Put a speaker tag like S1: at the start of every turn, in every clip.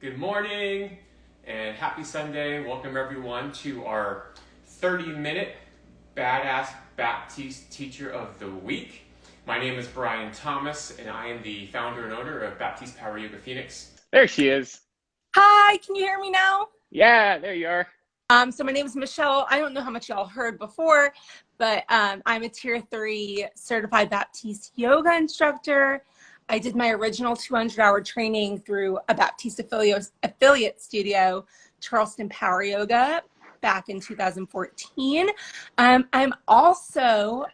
S1: Good morning and happy Sunday. Welcome everyone to our 30-minute Badass Baptiste Teacher of the Week. My name is Brian Thomas and I am the founder and owner of Baptiste Power Yoga Phoenix.
S2: There she is.
S3: Hi, can you hear me now?
S2: Yeah, there you are.
S3: So my name is Michelle. I don't know how much y'all heard before, but I'm a Tier 3 certified Baptiste yoga instructor. I did my original 200-hour training through a Baptiste affiliate studio, Charleston Power Yoga, back in 2014. I'm also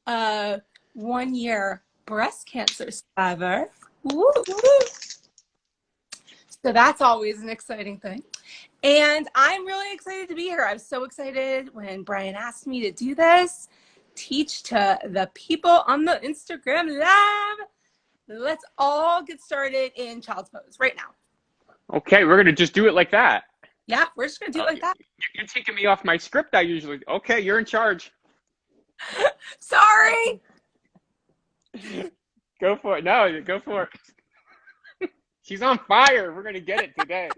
S3: a 1-year breast cancer survivor. Woo! So that's always an exciting thing. And I'm really excited to be here. I was so excited when Brian asked me to do this, teach to the people on the Instagram Live. Let's all get started in child's pose right now.
S2: Okay, we're going to just do it like that.
S3: Yeah, we're just going to do it like that.
S2: You're taking me off my script I usually. Okay, you're in charge.
S3: Sorry.
S2: Go for it. No, go for it. She's on fire. We're going to get it today.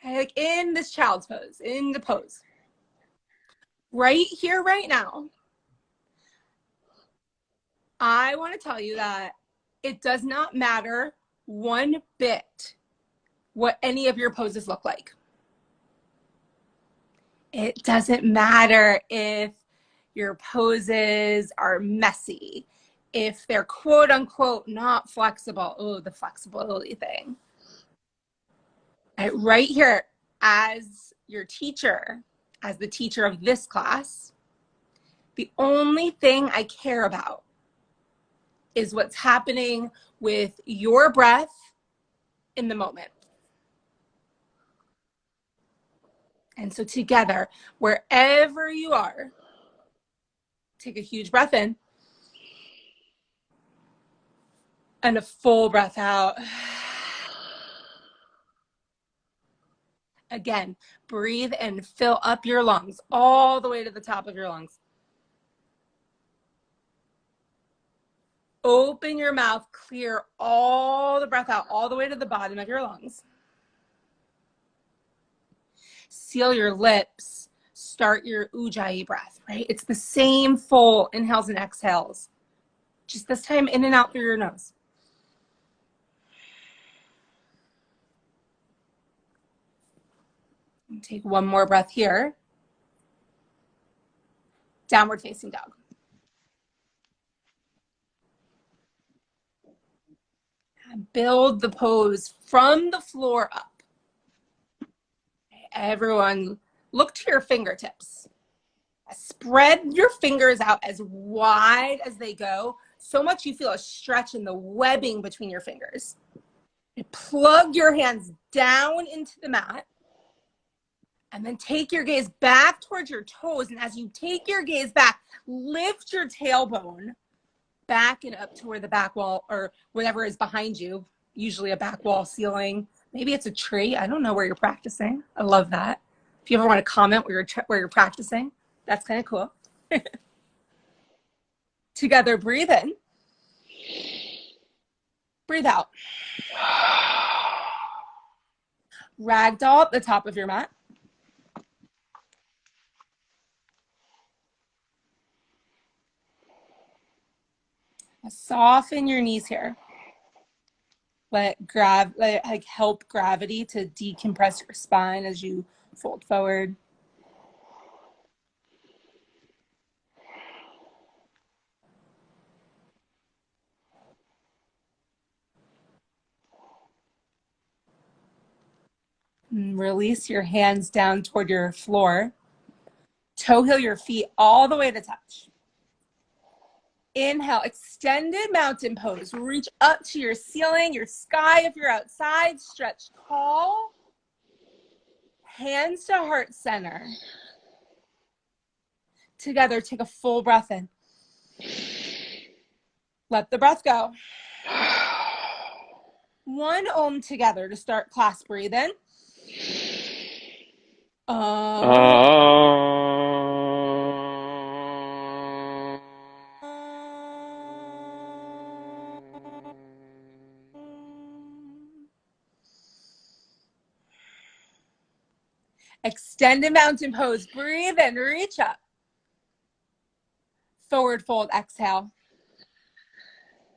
S3: Like in this child's pose, in the pose. Right here, right now. I want to tell you that it does not matter one bit what any of your poses look like. It doesn't matter if your poses are messy, if they're quote unquote not flexible. Oh, the flexibility thing. Right here, as your teacher, as the teacher of this class, the only thing I care about is what's happening with your breath in the moment. And so together, wherever you are, take a huge breath in and a full breath out. Again, breathe and fill up your lungs all the way to the top of your lungs. Open your mouth, clear all the breath out all the way to the bottom of your lungs. Seal your lips. Start your ujjayi breath, right? It's the same full inhales and exhales. Just this time in and out through your nose. And take one more breath here. Downward facing dog. And build the pose from the floor up. Everyone, look to your fingertips. Spread your fingers out as wide as they go, so much you feel a stretch in the webbing between your fingers. Plug your hands down into the mat, and then take your gaze back towards your toes. And as you take your gaze back, lift your tailbone back and up to where the back wall or whatever is behind you, usually a back wall, ceiling. Maybe it's a tree. I don't know where you're practicing. I love that. If you ever want to comment where you're practicing, that's kind of cool. Together, breathe in. Breathe out. Ragdoll at the top of your mat. Soften your knees here. Let help gravity to decompress your spine as you fold forward. And release your hands down toward your floor. Toe heel your feet all the way to touch. Inhale, extended mountain pose. Reach up to your ceiling, your sky if you're outside. Stretch tall. Hands to heart center. Together, take a full breath in. Let the breath go. One Om together to start class breathe in. Extended mountain pose. Breathe in, reach up. Forward fold, exhale.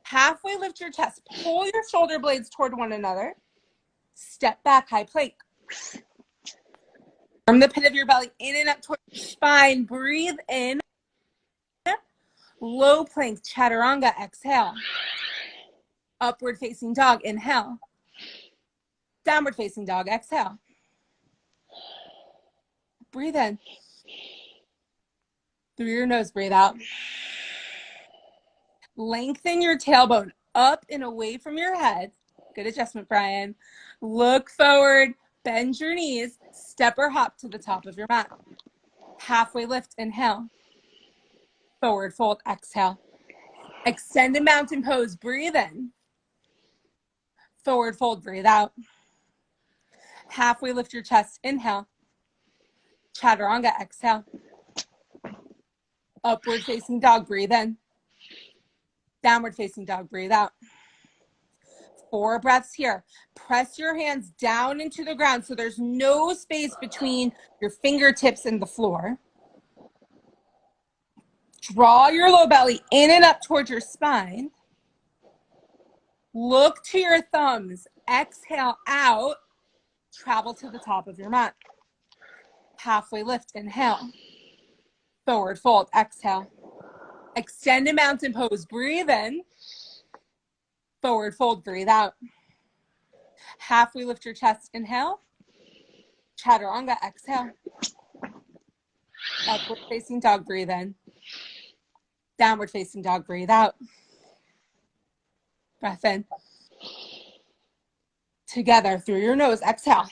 S3: Halfway lift your chest. Pull your shoulder blades toward one another. Step back, high plank. From the pit of your belly, in and up towards your spine. Breathe in. Low plank, chaturanga, exhale. Upward facing dog, inhale. Downward facing dog, exhale. Breathe in. Through your nose, breathe out. Lengthen your tailbone up and away from your head. Good adjustment, Brian. Look forward, bend your knees, step or hop to the top of your mat. Halfway lift, inhale. Forward fold, exhale. Extended mountain pose, breathe in. Forward fold, breathe out. Halfway lift your chest, inhale. Chaturanga, exhale. Upward facing dog, breathe in. Downward facing dog, breathe out. 4 breaths here. Press your hands down into the ground so there's no space between your fingertips and the floor. Draw your low belly in and up towards your spine. Look to your thumbs. Exhale out. Travel to the top of your mat. Halfway lift, inhale. Forward fold, exhale. Extended mountain pose, breathe in. Forward fold, breathe out. Halfway lift your chest, inhale. Chaturanga, exhale. Upward facing dog, breathe in. Downward facing dog, breathe out. Breath in. Together through your nose, exhale.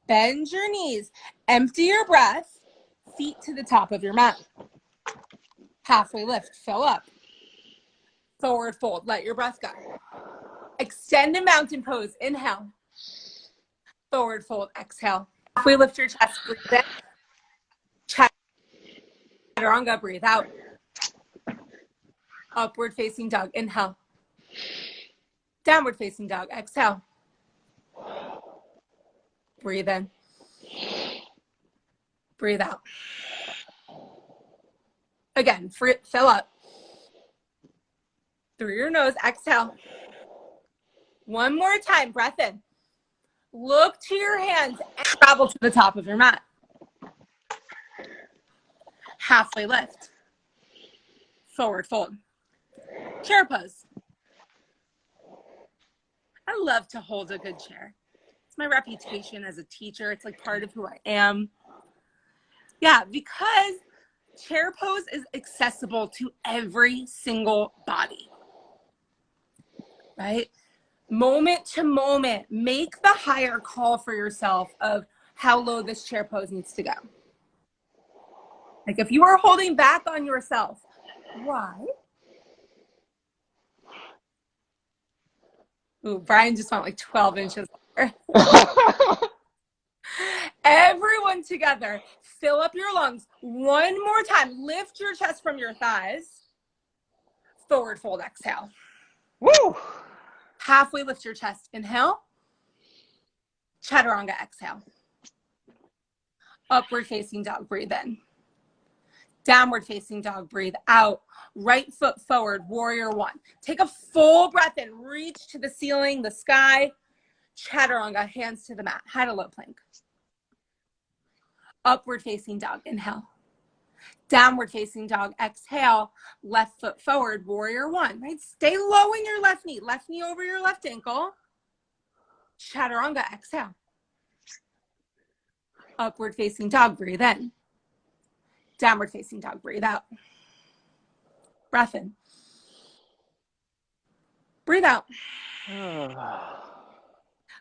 S3: Bend your knees, empty your breath, feet to the top of your mat. Halfway lift, fill up. Forward fold, let your breath go. Extended mountain pose, inhale. Forward fold, exhale. Halfway lift your chest, breathe in. Chaturanga, breathe out. Upward facing dog, inhale. Downward facing dog, exhale. Breathe in. Breathe out. Again, fill up. Through your nose, exhale. One more time, breath in. Look to your hands and travel to the top of your mat. Halfway lift. Forward fold. Chair pose. I love to hold a good chair. It's my reputation as a teacher. It's like part of who I am. Yeah, because chair pose is accessible to every single body, right? Moment to moment, make the higher call for yourself of how low this chair pose needs to go. Like if you are holding back on yourself, why? Ooh, Brian just went like 12 inches lower. Everyone together, fill up your lungs. One more time. Lift your chest from your thighs. Forward fold, exhale.
S2: Woo!
S3: Halfway lift your chest. Inhale. Chaturanga, exhale. Upward facing dog, breathe in. Downward facing dog, breathe out. Right foot forward, warrior one. Take a full breath in. Reach to the ceiling, the sky. Chaturanga, hands to the mat. High to low plank. Upward facing dog, inhale. Downward facing dog, exhale. Left foot forward, warrior one, right? Stay low in your left knee over your left ankle. Chaturanga, exhale. Upward facing dog, breathe in. Downward facing dog, breathe out. Breath in. Breathe out.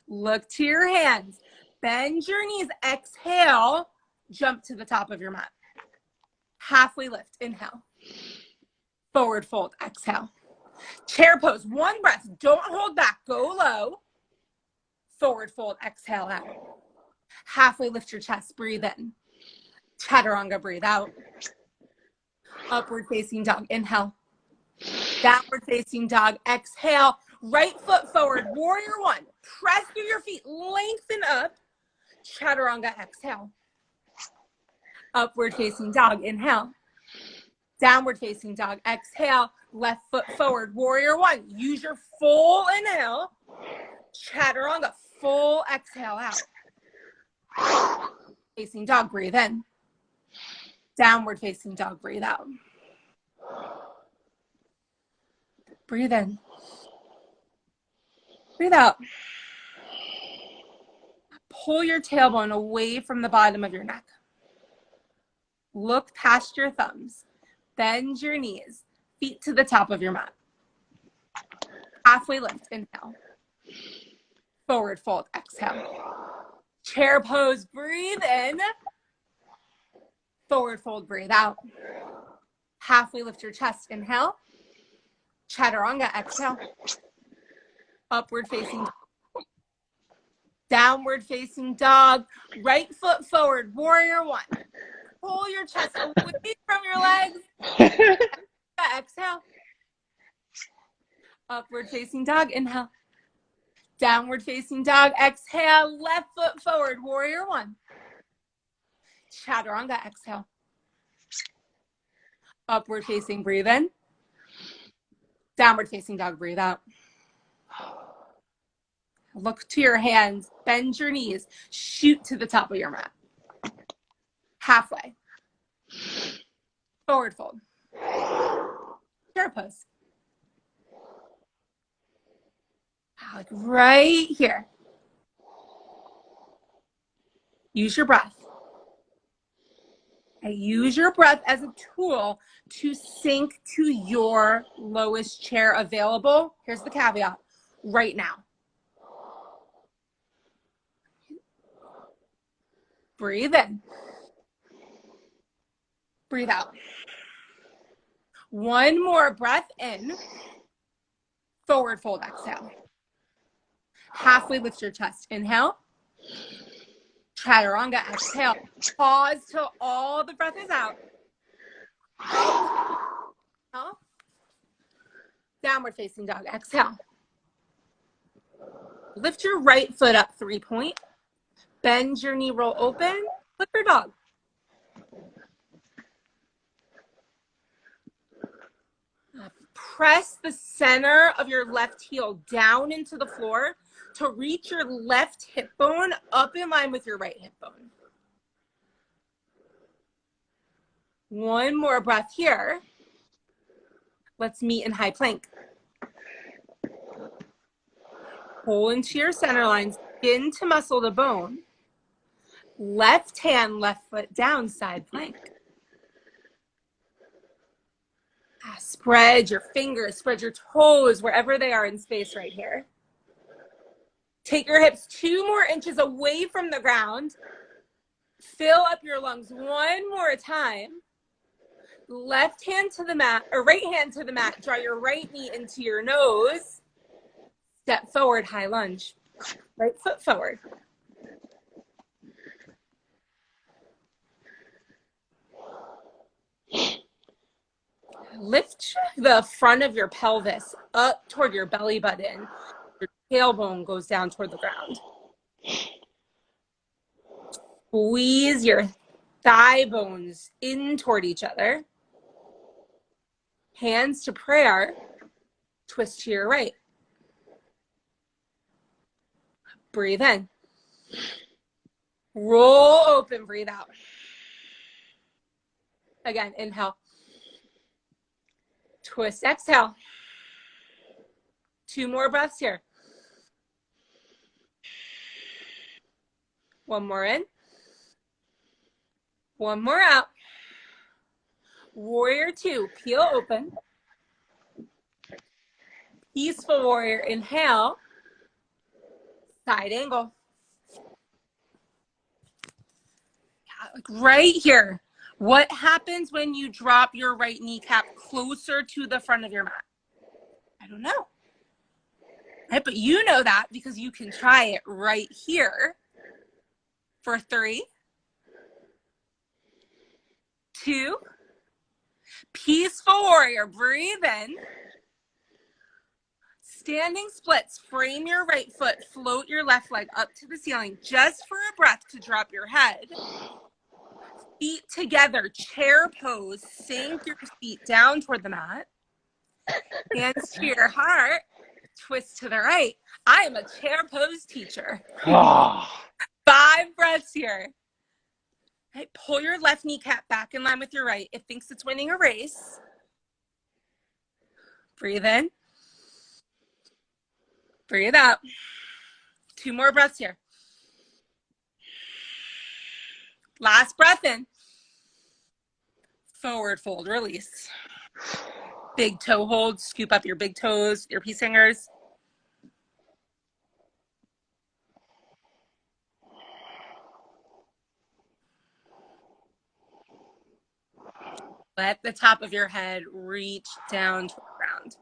S3: Look to your hands. Bend your knees. Exhale. Jump to the top of your mat. Halfway lift. Inhale. Forward fold. Exhale. Chair pose. One breath. Don't hold back. Go low. Forward fold. Exhale out. Halfway lift your chest. Breathe in. Chaturanga. Breathe out. Upward facing dog. Inhale. Downward facing dog. Exhale. Right foot forward. Warrior one. Press through your feet. Lengthen up. Chaturanga, exhale. Upward facing dog, inhale. Downward facing dog, exhale. Left foot forward, warrior one. Use your full inhale. Chaturanga, full exhale out. Facing dog, breathe in. Downward facing dog, breathe out. Breathe in. Breathe out. Pull your tailbone away from the bottom of your neck. Look past your thumbs. Bend your knees. Feet to the top of your mat. Halfway lift, inhale. Forward fold, exhale. Chair pose, breathe in. Forward fold, breathe out. Halfway lift your chest, inhale. Chaturanga, exhale. Upward facing dog. Downward facing dog. Right foot forward, warrior one. Pull your chest away from your legs. Exhale. Upward facing dog, inhale. Downward facing dog, exhale. Left foot forward, warrior one. Chaturanga, exhale. Upward facing, breathe in. Downward facing dog, breathe out. Look to your hands, bend your knees, shoot to the top of your mat. Halfway. Forward fold. Chair pose. Like right here. Use your breath. And use your breath as a tool to sink to your lowest chair available. Here's the caveat. Right now. Breathe in. Breathe out. One more breath in. Forward fold, exhale. Halfway lift your chest. Inhale. Chaturanga, exhale. Pause till all the breath is out. Inhale. Downward facing dog, exhale. Lift your right foot up, 3-point. Bend your knee, roll open. Flipper dog. Press the center of your left heel down into the floor to reach your left hip bone up in line with your right hip bone. One more breath here. Let's meet in high plank. Pull into your center line, skin to muscle to bone. Left hand, left foot down, side plank. Spread your fingers, spread your toes wherever they are in space right here. Take your hips 2 more inches away from the ground. Fill up your lungs one more time. Left hand to the mat, or right hand to the mat. Draw your right knee into your nose. Step forward, high lunge. Right foot forward. Lift the front of your pelvis up toward your belly button. Your tailbone goes down toward the ground. Squeeze your thigh bones in toward each other. Hands to prayer. Twist to your right. Breathe in. Roll open, breathe out. Again, inhale. Twist, exhale. 2 more breaths here. One more in. One more out. Warrior 2, peel open. Peaceful warrior, inhale. Side angle. Like right here. What happens when you drop your right kneecap closer to the front of your mat? I don't know. Right, but you know that because you can try it right here for 3, 2, peaceful warrior. Breathe in. Standing splits, frame your right foot, float your left leg up to the ceiling just for a breath to drop your head. Feet together, chair pose, sink your feet down toward the mat. Hands to your heart, twist to the right. I am a chair pose teacher. 5 breaths here. Right, pull your left kneecap back in line with your right. It thinks it's winning a race. Breathe in. Breathe out. 2 more breaths here. Last breath in. Forward fold, release. Big toe hold, scoop up your big toes, your peace fingers. Let the top of your head reach down to the ground.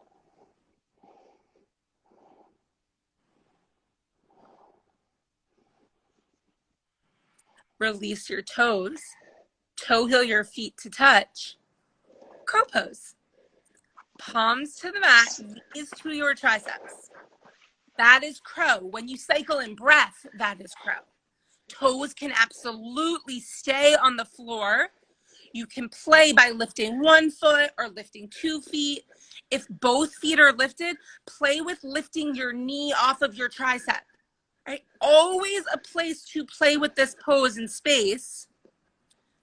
S3: Release your toes. Toe heel your feet to touch. Crow pose. Palms to the mat, knees to your triceps. That is crow. When you cycle in breath, that is crow. Toes can absolutely stay on the floor. You can play by lifting 1 foot or lifting 2 feet. If both feet are lifted, play with lifting your knee off of your tricep. Right? Always a place to play with this pose in space.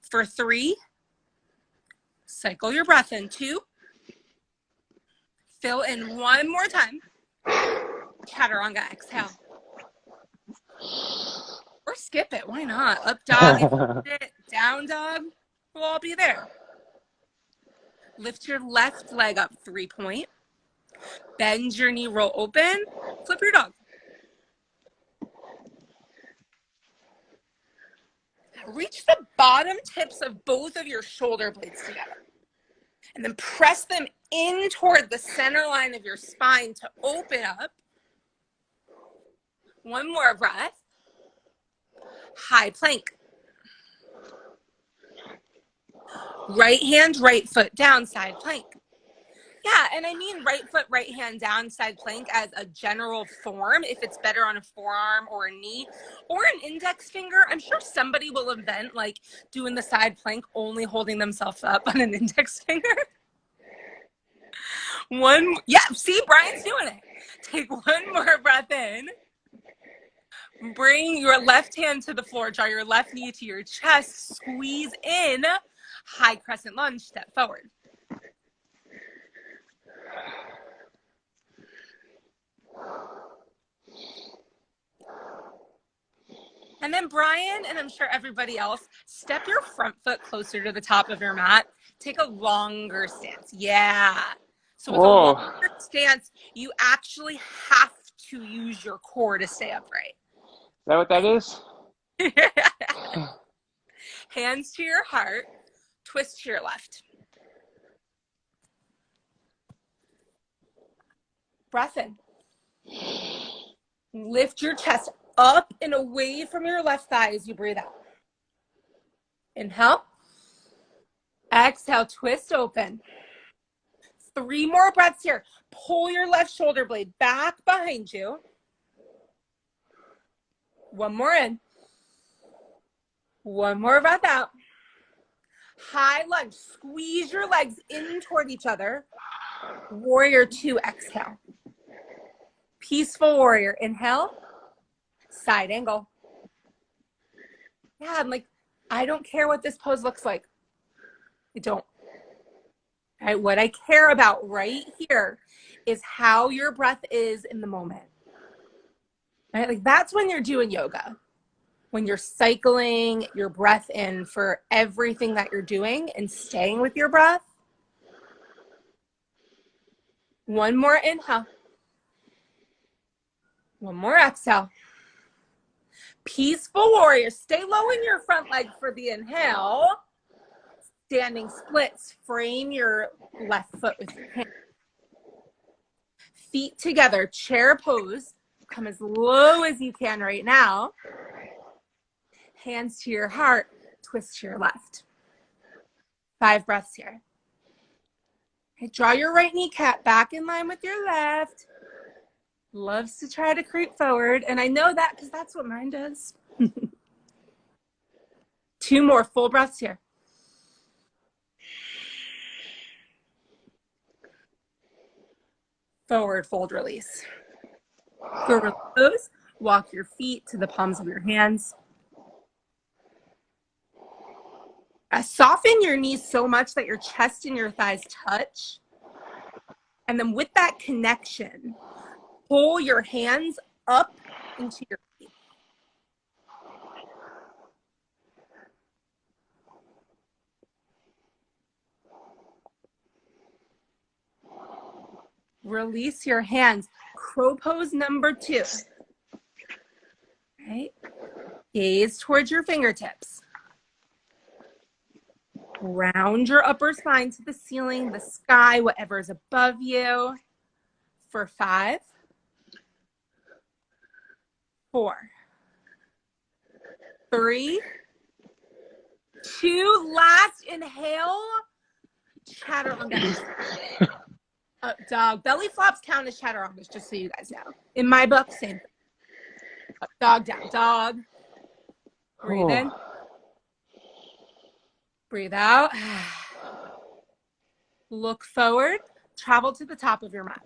S3: For 3, cycle your breath in. 2, fill in 1 more time. Chaturanga, exhale. Or skip it, why not? Up dog, down dog, we'll all be there. Lift your left leg up, 3-point. Bend your knee, roll open, flip your dog. Reach the bottom tips of both of your shoulder blades together. And then press them in toward the center line of your spine to open up. 1 more breath. High plank. Right hand, right foot down, side plank. Yeah, and I mean right foot, right hand down, side plank as a general form. If it's better on a forearm or a knee or an index finger, I'm sure somebody will invent like doing the side plank only holding themselves up on an index finger. See, Brian's doing it. Take 1 more breath in. Bring your left hand to the floor, draw your left knee to your chest, squeeze in, high crescent lunge, step forward. And then Brian, and I'm sure everybody else, step your front foot closer to the top of your mat. Take a longer stance. Yeah. So with a longer stance, you actually have to use your core to stay upright.
S2: Is that what that is?
S3: Hands to your heart, twist to your left. Breath in. Lift your chest up and away from your left thigh as you breathe out. Inhale. Exhale, twist open. 3 more breaths here. Pull your left shoulder blade back behind you. 1 more in. 1 more breath out. High lunge. Squeeze your legs in toward each other. Warrior 2, exhale. Peaceful warrior. Inhale. Side angle. Yeah, I'm like, I don't care what this pose looks like. I don't. All right, what I care about right here is how your breath is in the moment. Right? Like that's when you're doing yoga. When you're cycling your breath in for everything that you're doing and staying with your breath. 1 more inhale. 1 more exhale. Peaceful warrior. Stay low in your front leg for the inhale. Standing splits. Frame your left foot with your hand. Feet together. Chair pose. Come as low as you can right now. Hands to your heart. Twist to your left. 5 breaths here. Okay, draw your right kneecap back in line with your left. Loves to try to creep forward. And I know that because that's what mine does. 2 more full breaths here. Forward fold, release. Forward pose. Walk your feet to the palms of your hands. Soften your knees so much that your chest and your thighs touch. And then with that connection, pull your hands up into your feet. Release your hands. Crow pose number 2. Right? Gaze towards your fingertips. Round your upper spine to the ceiling, the sky, whatever is above you. For 5, 4, 3, 2. Last inhale. Chaturanga. Up dog. Belly flops count as chaturangas, just so you guys know. In my book, same thing. Up dog, down dog. Breathe in. Breathe out. Look forward. Travel to the top of your mat.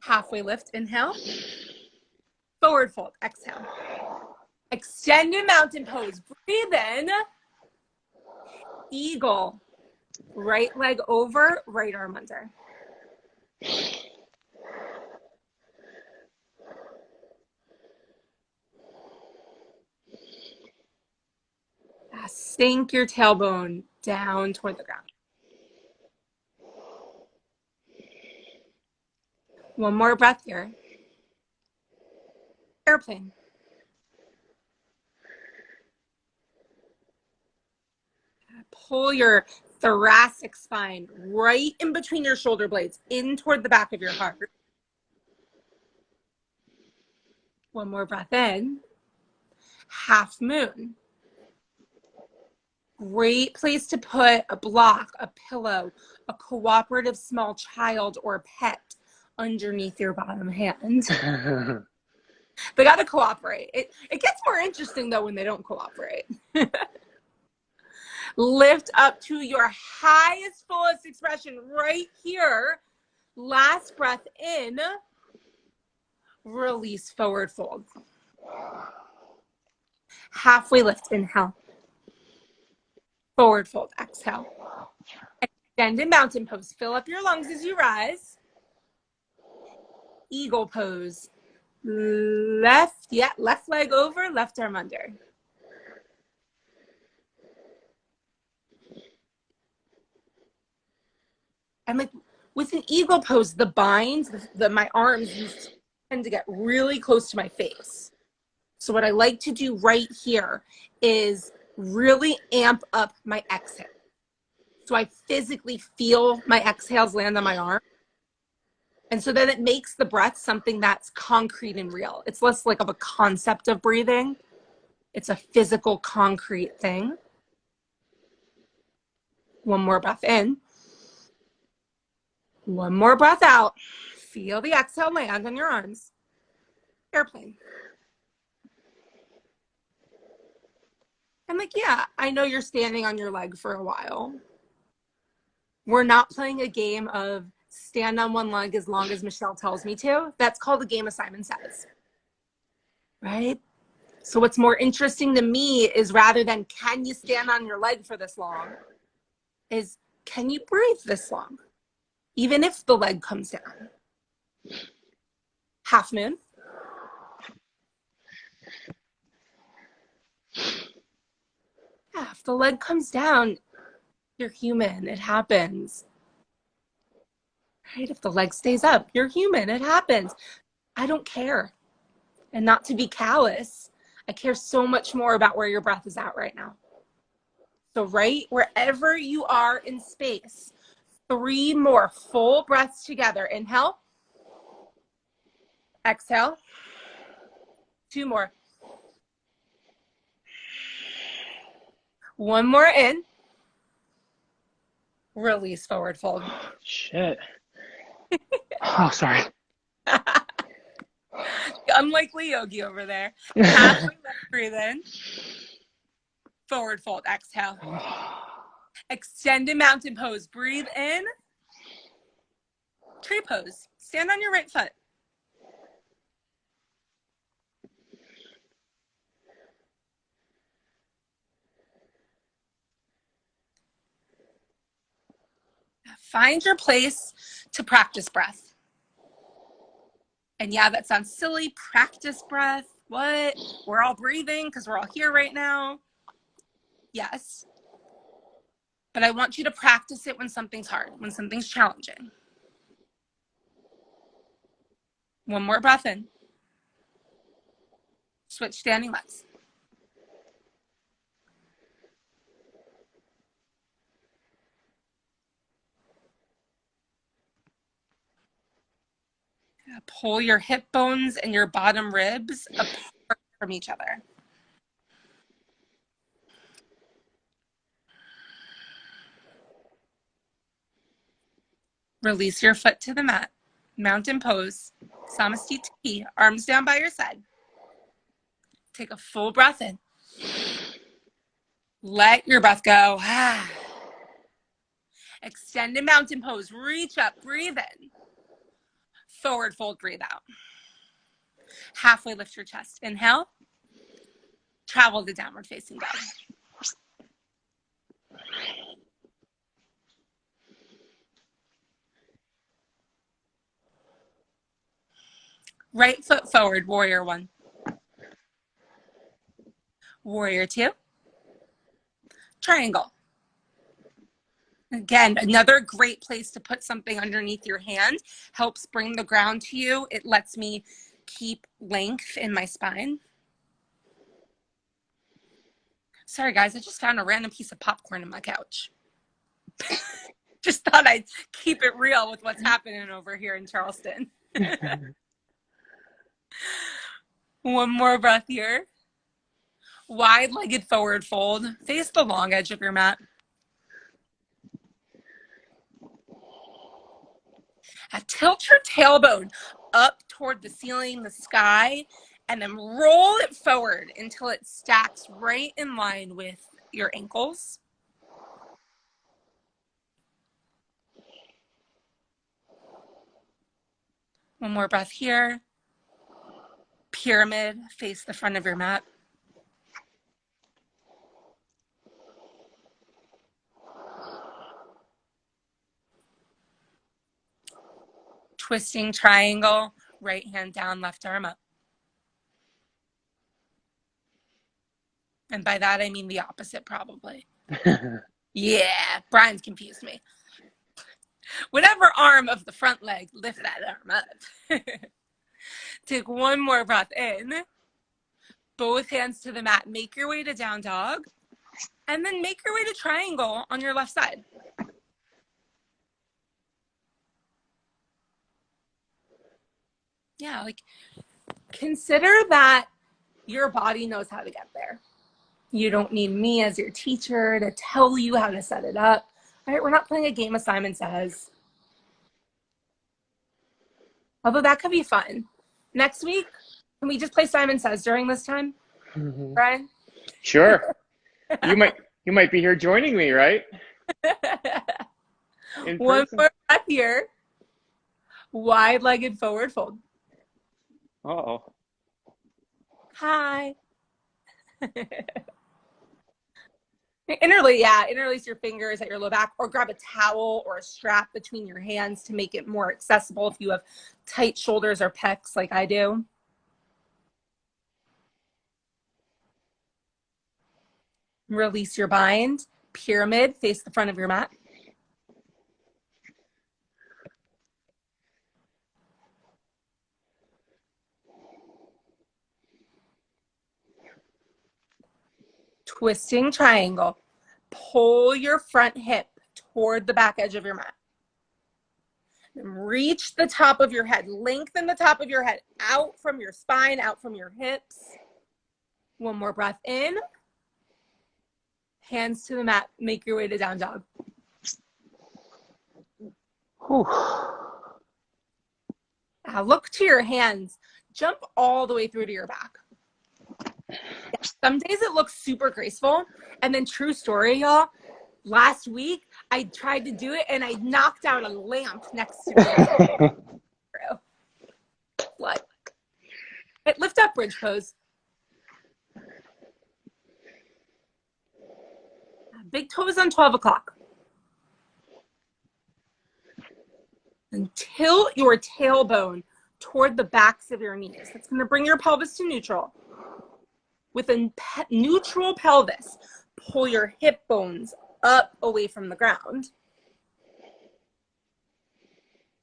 S3: Halfway lift. Inhale. Forward fold. Exhale. Extended mountain pose. Breathe in. Eagle. Right leg over, right arm under. Sink your tailbone down toward the ground. One more breath here. Airplane. Pull your thoracic spine right in between your shoulder blades, in toward the back of your heart. One more breath in. Half moon. Great place to put a block, a pillow, a cooperative small child or pet underneath your bottom hand. They got to cooperate. It gets more interesting, though, when they don't cooperate. Lift up to your highest, fullest expression right here. Last breath in. Release, forward fold. Halfway lift, inhale. Forward fold, exhale. Extended mountain pose. Fill up your lungs as you rise. Eagle pose. Left leg over, left arm under. And like with an eagle pose, the binds, my arms tend to get really close to my face. So what I like to do right here is really amp up my exhale. So I physically feel my exhales land on my arm. And so then it makes the breath something that's concrete and real. It's less like of a concept of breathing. It's a physical, concrete thing. One more breath in. One more breath out. Feel the exhale land on your arms. Airplane. I'm like, yeah, I know you're standing on your leg for a while. We're not playing a game of stand on one leg as long as Michelle tells me to. That's called a game of Simon Says. Right? So what's more interesting to me is rather than can you stand on your leg for this long, is can you breathe this long? Even if the leg comes down. Half moon. Yeah, if the leg comes down, you're human. It happens. Right? If the leg stays up, you're human. It happens. I don't care. And not to be callous, I care so much more about where your breath is at right now. So right wherever you are in space, 3 more full breaths together. Inhale. Exhale. 2 more. 1 more in. Release, forward fold.
S2: Shit. Oh, sorry.
S3: Unlikely yogi over there. Halfway lift, breathe in. Forward fold, exhale. Extended mountain pose, breathe in. Tree pose, stand on your right foot. Find your place to practice breath. And yeah, that sounds silly. Practice breath. What? We're all breathing because we're all here right now. Yes. But I want you to practice it when something's hard, when something's challenging. One more breath in. Switch standing legs. Pull your hip bones and your bottom ribs apart from each other. Release your foot to the mat. Mountain pose. Samasthiti, arms down by your side. Take a full breath in. Let your breath go. Extended mountain pose. Reach up, breathe in. Forward fold, breathe out. Halfway lift your chest. Inhale. Travel to downward facing dog. Right foot forward, warrior one. Warrior two. Triangle. Again, another great place to put something underneath your hand. Helps bring the ground to you. It lets me keep length in my spine. Sorry guys, I just found a random piece of popcorn in my couch. Just thought I'd keep it real with what's happening over here in Charleston. One more breath here. Wide-legged forward fold. Face the long edge of your mat. Now tilt your tailbone up toward the ceiling, the sky, and then roll it forward until it stacks right in line with your ankles. One more breath here. Pyramid, face the front of your mat. Twisting triangle, right hand down, left arm up. And by that, I mean the opposite, probably. Yeah, Brian's confused me. Whatever arm of the front leg, lift that arm up. Take one more breath in. Both hands to the mat. Make your way to down dog. And then make your way to triangle on your left side. Yeah, like consider that your body knows how to get there. You don't need me as your teacher to tell you how to set it up. All right, we're not playing a game of Simon Says. Although that could be fun. Next week, can we just play Simon Says during this time, Brian?
S2: Sure. You might be here joining me, right?
S3: One more breath here. Wide-legged forward fold.
S2: Uh-oh.
S3: Hi. Interlace your fingers at your low back, or grab a towel or a strap between your hands to make it more accessible if you have tight shoulders or pecs like I do. Release your bind. Pyramid, face the front of your mat. Twisting triangle. Pull your front hip toward the back edge of your mat. And reach the top of your head. Lengthen the top of your head out from your spine, out from your hips. One more breath in. Hands to the mat. Make your way to down dog.
S2: Whew.
S3: Now look to your hands. Jump all the way through to your back. Some days it looks super graceful. And then true story, y'all, last week I tried to do it and I knocked out a lamp next to me. Like, lift up, bridge pose. Big toes on 12 o'clock. And tilt your tailbone toward the backs of your knees. That's going to bring your pelvis to neutral. With a neutral pelvis, pull your hip bones up away from the ground.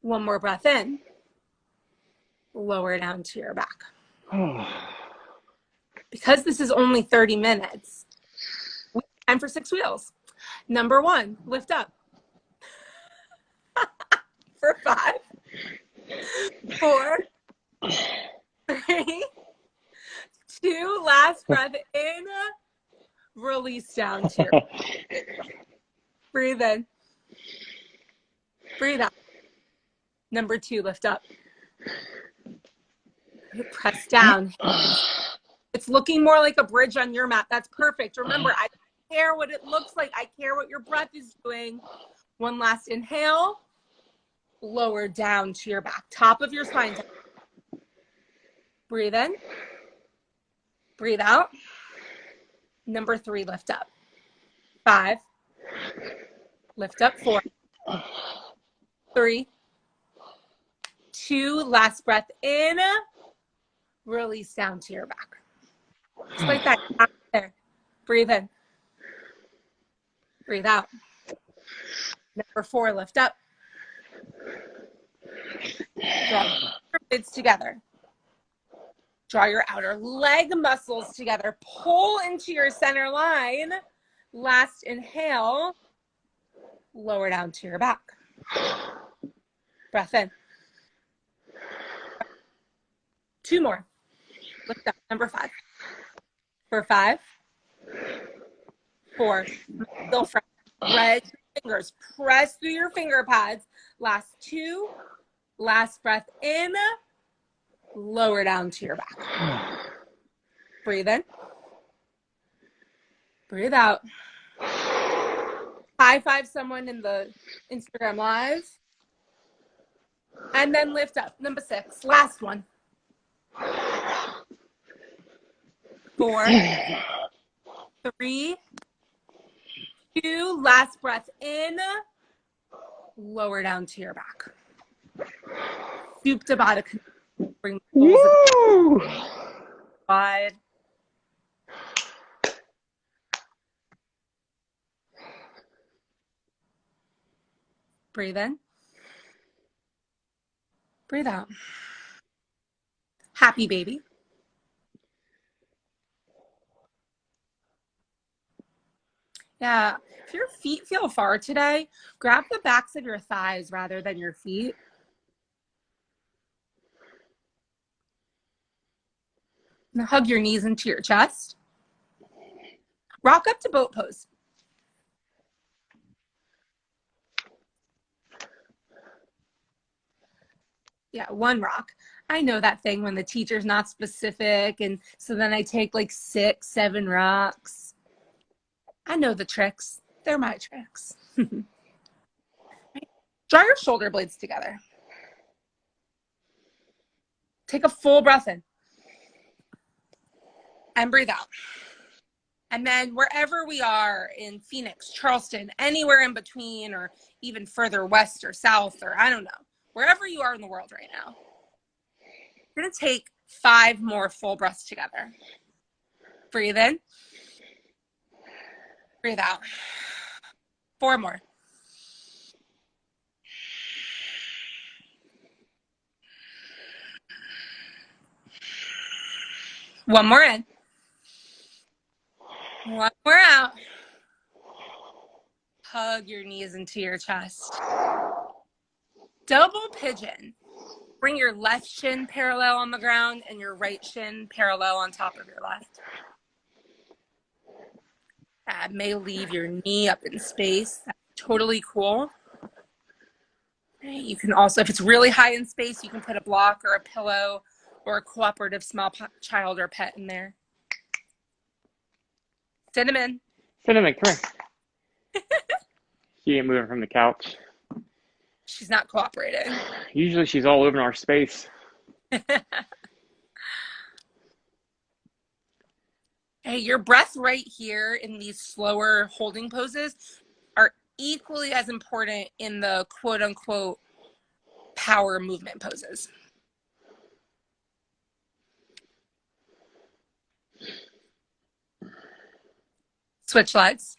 S3: One more breath in. Lower down to your back. Because this is only 30 minutes, time for 6 wheels. Number 1, lift up. For 5, 4, 3, 2, last breath in, release down to your breathe in, breathe out. Number 2, lift up. Press down. It's looking more like a bridge on your mat. That's perfect. Remember, I don't care what it looks like. I care what your breath is doing. One last inhale. Lower down to your back. Top of your spine. Breathe in. Breathe out. Number 3, lift up. 5. Lift up. 4. 3. 2. Last breath in. Release down to your back. Just like that. There. Breathe in. Breathe out. Number 4, lift up. Draw your blades together. Draw your outer leg muscles together. Pull into your center line. Last inhale. Lower down to your back. Breath in. 2 more. Lift up. Number 5. For 5, 4, go front. Spread your fingers. Press through your finger pads. Last 2. Last breath in. Lower down to your back. Breathe in. Breathe out. High five someone in the Instagram live. And then lift up. Number 6. Last one. 4, 3, 2. Last breath in. Lower down to your back. Supta Baddha. Bring the poles wide. Breathe in. Breathe out. Happy baby. Yeah, if your feet feel far today, grab the backs of your thighs rather than your feet. And hug your knees into your chest. Rock up to boat pose. Yeah, 1 rock. I know that thing when the teacher's not specific, and so then I take like 6, 7 rocks. I know the tricks. They're my tricks. Draw your shoulder blades together. Take a full breath in. And breathe out. And then wherever we are in Phoenix, Charleston, anywhere in between, or even further west or south, or I don't know, wherever you are in the world right now, we're going to take 5 more full breaths together. Breathe in. Breathe out. 4 more. One more in. 1 more out. Hug your knees into your chest. Double pigeon. Bring your left shin parallel on the ground and your right shin parallel on top of your left. That may leave your knee up in space. That's totally cool. You can also, if it's really high in space, you can put a block or a pillow or a cooperative small child or pet in there. Cinnamon.
S2: Cinnamon, come here. She ain't moving from the couch.
S3: She's not cooperating.
S2: Usually she's all over our space.
S3: Hey, your breath right here in these slower holding poses are equally as important in the quote unquote power movement poses. Switch legs.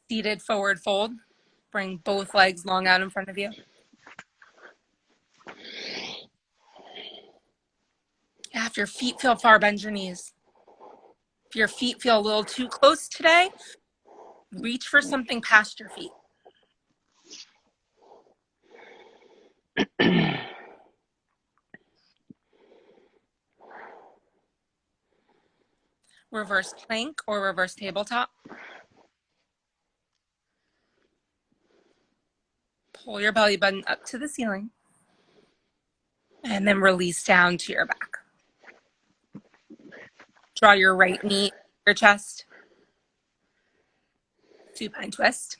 S3: Seated forward fold. Bring both legs long out in front of you. Yeah, if your feet feel far, bend your knees. If your feet feel a little too close today, reach for something past your feet. Reverse plank or reverse tabletop. Pull your belly button up to the ceiling. And then release down to your back. Draw your right knee to your chest. Supine twist.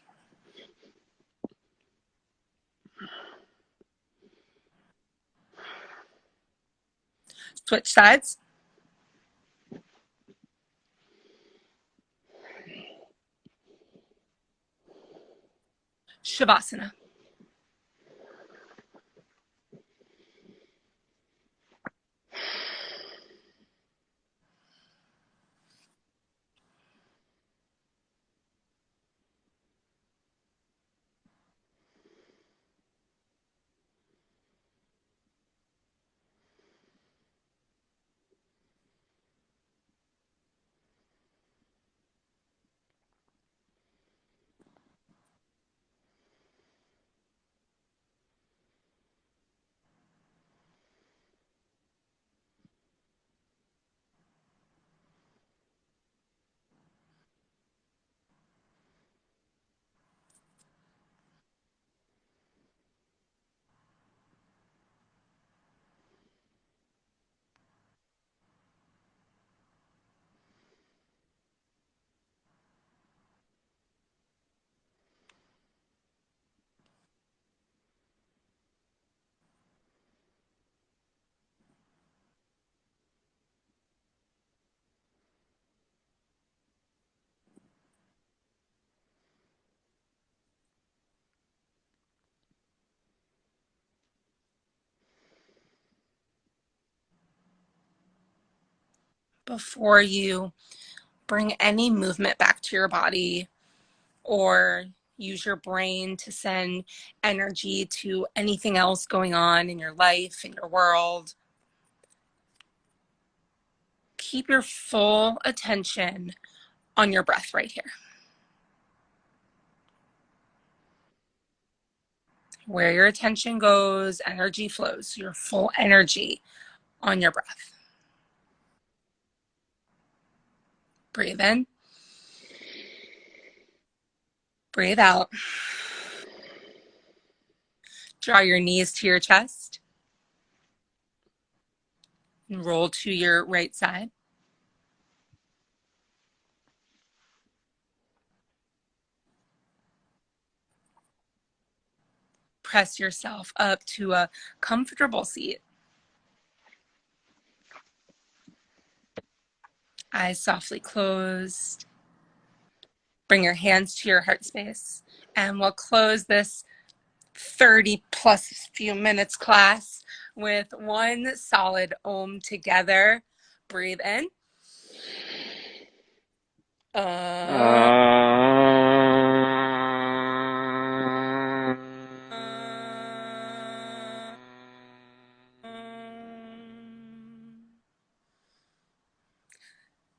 S3: Switch sides. Shavasana. Before you bring any movement back to your body or use your brain to send energy to anything else going on in your life, in your world, keep your full attention on your breath right here. Where your attention goes, energy flows. Your full energy on your breath. Breathe in. Breathe out. Draw your knees to your chest. And roll to your right side. Press yourself up to a comfortable seat. Eyes softly closed. Bring your hands to your heart space. And we'll close this 30 plus few minutes class with one solid Om together. Breathe in.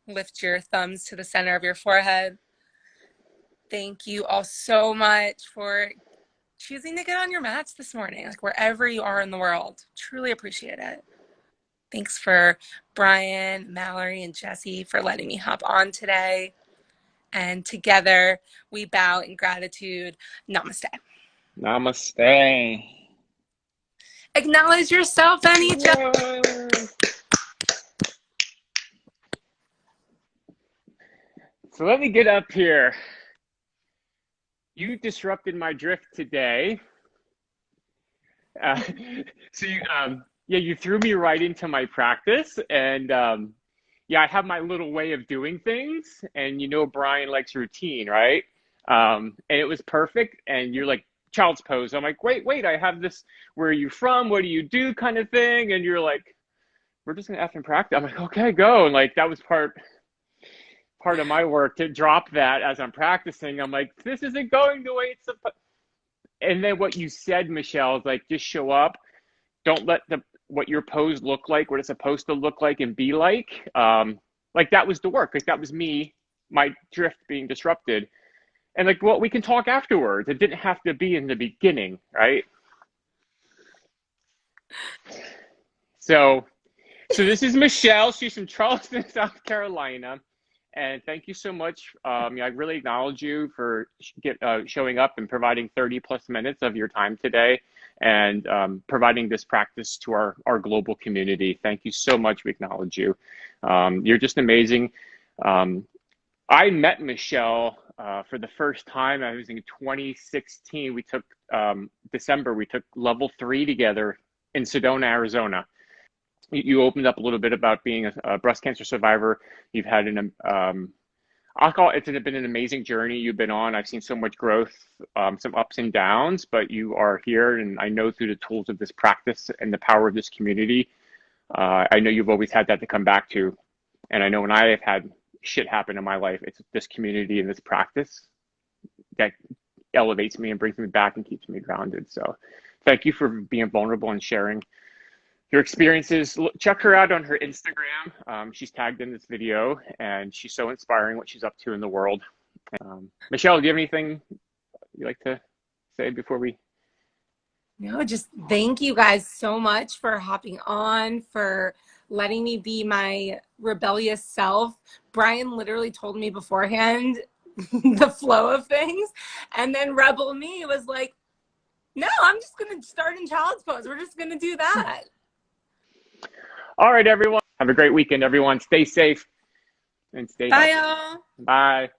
S3: Lift your thumbs to the center of your forehead. Thank you all so much for choosing to get on your mats this morning, like wherever you are in the world. Truly appreciate it. Thanks for Brian, Mallory, and Jesse for letting me hop on today. And together we bow in gratitude. Namaste.
S2: Namaste.
S3: Acknowledge yourself and each other.
S2: So let me get up here. You disrupted my drift today. So you threw me right into my practice, and I have my little way of doing things, and Brian likes routine, right? And it was perfect, and you're like, child's pose. I'm like, wait, I have this, where are you from? What do you do kind of thing? And you're like, we're just gonna effing practice. I'm like, okay, go. And like, that was part of my work to drop that as I'm practicing. I'm like, this isn't going the way it's supposed. And then what you said, Michelle, is like, just show up. Don't let what your pose look like, what it's supposed to look like and be like. Like that was the work. Like that was me, my drift being disrupted. And like, well, we can talk afterwards. It didn't have to be in the beginning, right? So this is Michelle. She's from Charleston, South Carolina. And thank you so much. I really acknowledge you for showing up and providing 30 plus minutes of your time today, and providing this practice to our global community. Thank you so much. We acknowledge you. You're just amazing. I met Michelle for the first time. I was in 2016. We took December. We took level 3 together in Sedona, Arizona. You opened up a little bit about being a breast cancer survivor. You've had it's been an amazing journey you've been on. I've seen so much growth, some ups and downs, but you are here, and I know through the tools of this practice and the power of this community, I know you've always had that to come back to. And I know when I have had shit happen in my life, it's this community and this practice that elevates me and brings me back and keeps me grounded. So thank you for being vulnerable and sharing your experiences. Check her out on her Instagram. She's tagged in this video, and she's so inspiring what she's up to in the world. Michelle, do you have anything you'd like to say before we?
S3: No, just thank you guys so much for hopping on, for letting me be my rebellious self. Brian literally told me beforehand the flow of things, and then rebel me was like, no, I'm just going to start in child's pose. We're just going to do that.
S2: All right, everyone. Have a great weekend, everyone. Stay safe and stay
S3: Bye,
S2: healthy.
S3: y'all.
S2: Bye.